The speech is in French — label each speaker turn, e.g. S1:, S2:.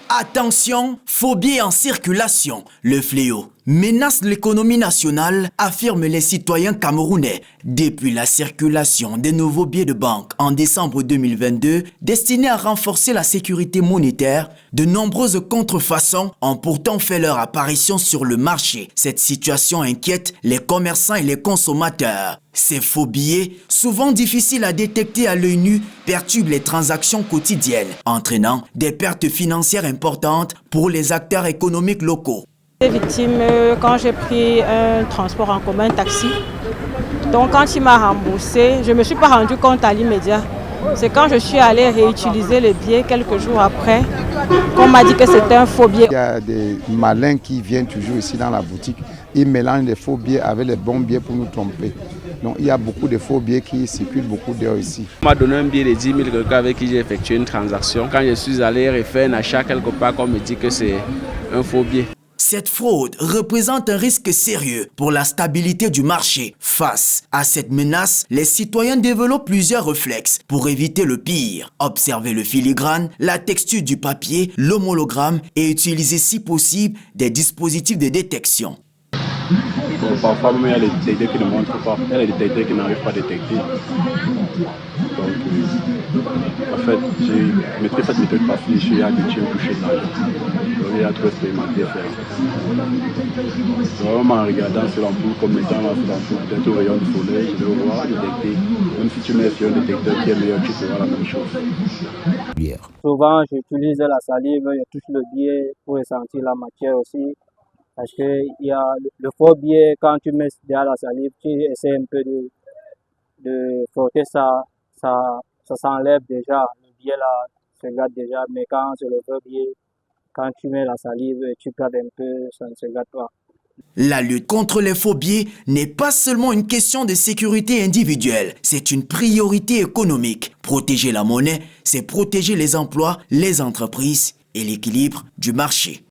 S1: Attention, faux billets en circulation. Le fléau menace l'économie nationale, affirment les citoyens camerounais. Depuis la circulation des nouveaux billets de banque en décembre 2022, destinés à renforcer la sécurité monétaire, de nombreuses contrefaçons ont pourtant fait leur apparition sur le marché. Cette situation inquiète les commerçants et les consommateurs. Ces faux billets, souvent difficiles à détecter à l'œil nu, perturbent les transactions quotidiennes, entraînant des pertes financières importantes pour les acteurs économiques locaux.
S2: J'étais victime quand j'ai pris un transport en commun, un taxi. Donc quand il m'a remboursé, je ne me suis pas rendu compte à l'immédiat. C'est quand je suis allée réutiliser le billet quelques jours après qu'on m'a dit que c'était un faux billet.
S3: Il y a des malins qui viennent toujours ici dans la boutique. Ils mélangent les faux billets avec les bons billets pour nous tromper. Donc il y a beaucoup de faux billets qui circulent beaucoup d'heures ici.
S4: On m'a donné un billet de 10 000 quelqu'un avec qui j'ai effectué une transaction. Quand je suis allé refaire un achat quelque part, on me dit que c'est un faux billet.
S1: Cette fraude représente un risque sérieux pour la stabilité du marché. Face à cette menace, les citoyens développent plusieurs réflexes pour éviter le pire. Observer le filigrane, la texture du papier, l'homologramme et utiliser si possible des dispositifs de détection.
S5: Bon, parfois même il y a les détecteurs qui ne montrent pas, il y a les détecteurs qui n'arrivent pas à détecter. Donc en fait, j'ai maîtrisé cette méthode parce que je suis habitué au toucher d'argent. Donc il y a trop expérimenté à faire. Donc vraiment en regardant sur l'ampoule, comme mettant là sur l'ampoule, peut-être au rayon du soleil, je vais voir, détecter. Même si tu mets sur un détecteur qui est meilleur, tu feras la même chose.
S6: Souvent j'utilise la salive, je touche le billet pour ressentir la matière aussi. Parce qu'il y a le faux billet, quand tu mets derrière la salive, tu essaies un peu de frotter ça s'enlève déjà. Le billet là se gâte déjà, mais quand c'est le faux billet, quand tu mets la salive, tu gardes un peu, ça ne se gâte pas.
S1: La lutte contre les faux billets n'est pas seulement une question de sécurité individuelle, c'est une priorité économique. Protéger la monnaie, c'est protéger les emplois, les entreprises et l'équilibre du marché.